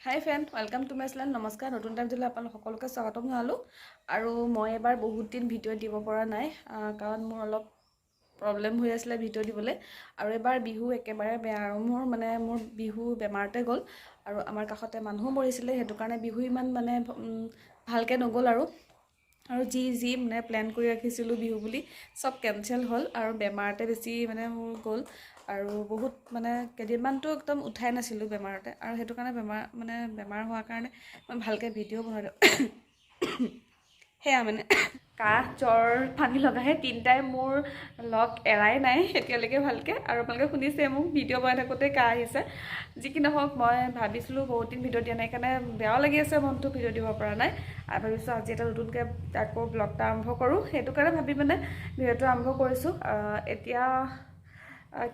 High friend, welcome to my channel. নমস্কাৰ। নতুন time দিলে আপোনালোক সকলোকে স্বাগতম জনালোঁ। আৰু মই এবাৰ বহুত দিন ভিডিঅ' দিব পৰা নাই, কাৰণ মোৰ অলপ প্ৰব্লেম হৈ আছিলে ভিডিঅ' দিবলৈ। আৰু এবাৰ বিহু একেবাৰে বেয়া, আৰু মোৰ বিহু বেমাৰতে গ'ল। আৰু আমাৰ কাষতে মানুহো মৰিছিলে, সেইটো কাৰণে বিহু ইমান ভালকৈ নগ'ল। আৰু যি প্লেন কৰি ৰাখিছিলোঁ বিহু বুলি চব কেঞ্চেল হ'ল, আৰু বেমাৰতে বেছি মোৰ গ'ল। আৰু বহুত কেইদিনমানটো একদম উঠাই নাছিলোঁ বেমাৰতে, আৰু সেইটো কাৰণে বেমাৰ হোৱাৰ কাৰণে মই ভালকৈ ভিডিঅ' বনালোঁ। সেয়া কাহ জ্বৰ পানী লগাহে তিনিটাই মোৰ লগ এৰাই নাই এতিয়ালৈকে ভালকৈ। আৰু আপোনালোকে শুনিছে মোক ভিডিঅ' বনাই থাকোঁতে কাহ আহিছে। যি কি নহওক, মই ভাবিছিলোঁ বহুত দিন ভিডিঅ' দিয়া নাই, সেইকাৰণে বেয়াও লাগি আছে মনটো, ভিডিঅ' দিব পৰা নাই। আৰু ভাবিছোঁ আজি এটা নতুনকৈ আকৌ ব্লগটা আৰম্ভ কৰোঁ, সেইটো কাৰণে ভাবি ভিডিঅ'টো আৰম্ভ কৰিছোঁ। এতিয়া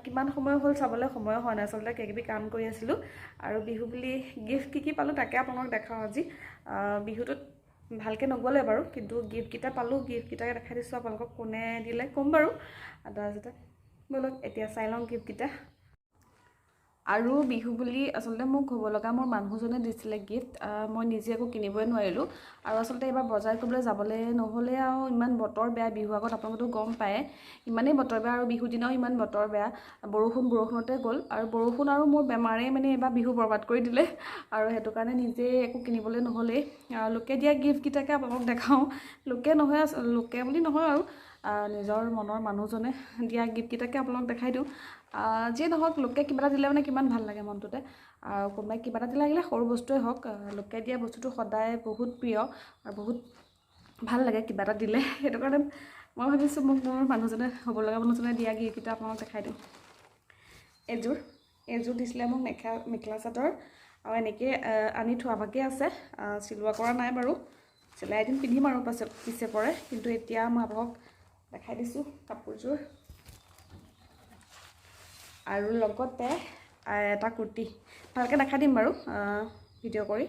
কিমান সময় হ'ল চাবলৈ সময়ো হোৱা নাই, আচলতে কিবাকিবি কাম কৰি আছিলোঁ। আৰু বিহু বুলি গিফ্ট কি পালোঁ তাকে আপোনালোক দেখাওঁ আজি। বিহুটোত ভালকৈ নগ'লে বাৰু, কিন্তু গিফ্টকেইটা পালোঁ, গিফ্টকেইটাকে দেখাই দিছোঁ আপোনালোকক। কোনে দিলে ক'ম বাৰু তাৰপিছতে। ব'লক এতিয়া চাই লওঁ গিফ্টকেইটা। আৰু বিহু বুলি আচলতে মোক হ'ব লগা মোৰ মানুহজনে দিছিলে গিফ্ট। মই নিজে একো কিনিবই নোৱাৰিলোঁ। আৰু আচলতে এইবাৰ বজাৰ কৰিবলৈ যাবলৈ নহ'লে, আৰু ইমান বতৰ বেয়া, বিহু আগত আপোনালোকেতো গম পায় ইমানেই বতৰ বেয়া। আৰু বিহুৰ দিনাও ইমান বতৰ বেয়া, বৰষুণতে গ'ল। আৰু বৰষুণ আৰু মোৰ বেমাৰে এইবাৰ বিহু বৰবাদ কৰি দিলে। আৰু সেইটো কাৰণে নিজে একো কিনিবলৈ নহ'লেই। লোকে দিয়া গিফ্টকেইটাকে আপোনালোকক দেখাওঁ। লোকে বুলি নহয় আৰু নিজৰ মনৰ মানুহজনে দিয়া গিফ্টকেইটাকে আপোনালোক দেখাই দিওঁ। যিয়ে নহওক, লোকে কিবা এটা দিলে কিমান ভাল লাগে মনটোতে। আৰু কোনোবাই কিবা এটা দিলে, লাগিলে সৰু বস্তুৱেই হওক, লোকে দিয়া বস্তুটো সদায় বহুত প্ৰিয় আৰু বহুত ভাল লাগে কিবা এটা দিলে। সেইটো কাৰণে মই ভাবিছোঁ মোৰ মানুহজনে, হ'ব লগা মানুহজনে দিয়া গিফ্টকেইটা আপোনালোক দেখাই দিওঁ। এইযোৰ দিছিলে মোক মেখেলা চাদৰ, আৰু এনেকৈ আনি থোৱা ভাগে আছে, চিলোৱা কৰা নাই বাৰু। চিলাই এদিন পিন্ধিম আৰু পিছে পৰে, কিন্তু এতিয়া মই আপোনালোকক দেখাই দিছোঁ কাপোৰযোৰ। আৰু লগতে এটা কুৰ্তি, ভালকৈ দেখাই দিম বাৰু ভিডিঅ' কৰি।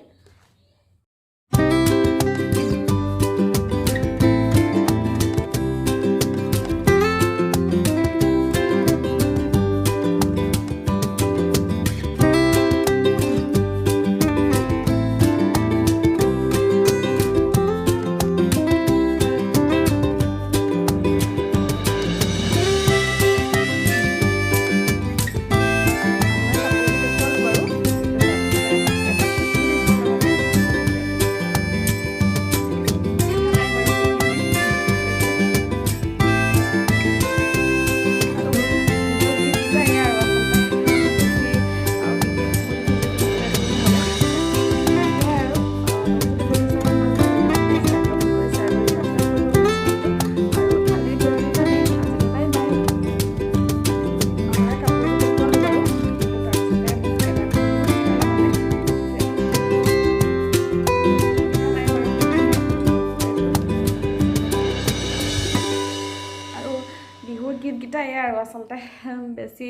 গিফ্টকেইটা এয়াই আৰু আচলতে বেছি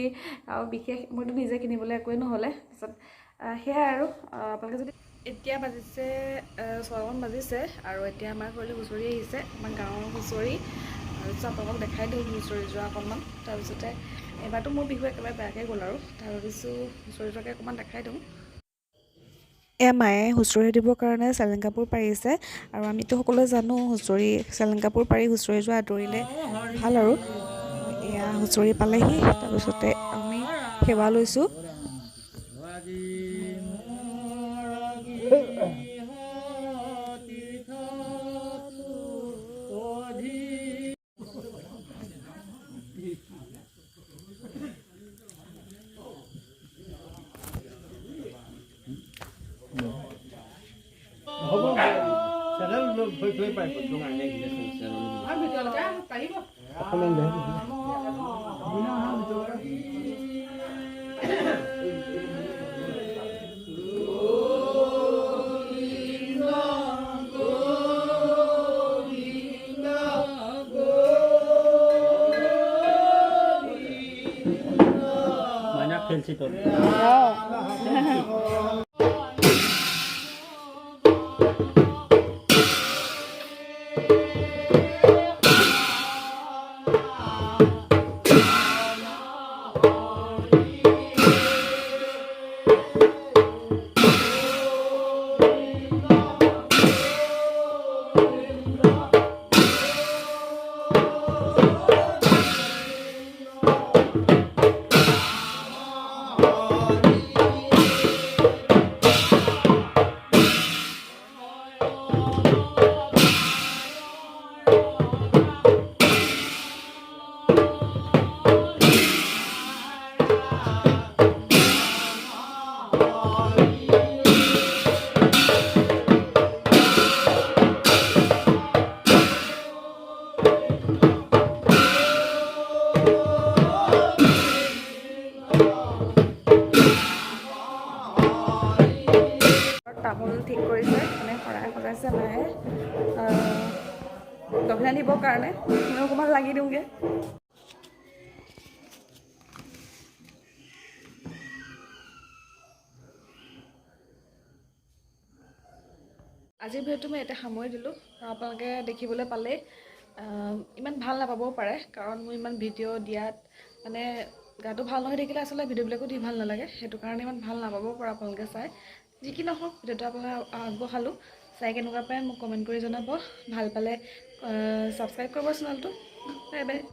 আৰু বিশেষ মইতো নিজে কিনিবলৈ একোৱেই নহ'লে। তাৰপিছত সেয়াই আৰু আপোনালোকে যদি এতিয়া বাজিছে 6মান বাজিছে, আৰু এতিয়া আমাৰ ঘৰলৈ হুঁচৰি আহিছে, আমাৰ গাঁৱৰ হুঁচৰি। তাৰপিছত আপোনালোকক দেখাই দিওঁ হুঁচৰি যোৱা অকণমান। তাৰপিছতে এবাৰতো মোৰ বিহু একেবাৰে বেয়াকৈ গ'ল, আৰু তাৰ ভাবিছোঁ হুঁচৰি যোৱাকৈ অকণমান দেখাই দিওঁ। মায়ে হুঁচৰি দিবৰ কাৰণে চেলেং কাপোৰ পাৰিছে, আৰু আমিতো সকলোৱে জানো চেলেং কাপোৰ পাৰি হুঁচৰি যোৱা আঁতৰিলে ভাল। আৰু এয়া হুঁচৰি পালেহি, তাৰপিছতে আমি সেৱা লৈছোঁ। তামোল ঠিক কৰিছে, মানে শৰাই সজাইছে মায়ে দক্ষিণা দিবৰ কাৰণে। মই অকণমান লাগি দিওঁগৈ। আজিৰ ভিডিঅ'টো মই ইয়াতে সামৰি দিলোঁ। আপোনালোকে দেখিবলৈ পালেই ইমান ভাল নাপাবও পাৰে, কাৰণ মোৰ ইমান ভিডিঅ' দিয়াত মানে গাটো ভাল নহয় থাকিলে আচলতে ভিডিঅ'বিলাকো দি ভাল নালাগে, সেইটো কাৰণে ইমান ভাল নাপাবও পাৰে আপোনালোকে চাই। যি কি নহওক, ভিডিঅ'টো আপোনালোকে আগবঢ়ালোঁ, চাই কেনেকুৱা পায় মোক কমেণ্ট কৰি জনাব। ভাল পালে ছাবস্ক্ৰাইব কৰিব চেনেলটো। Bye bye.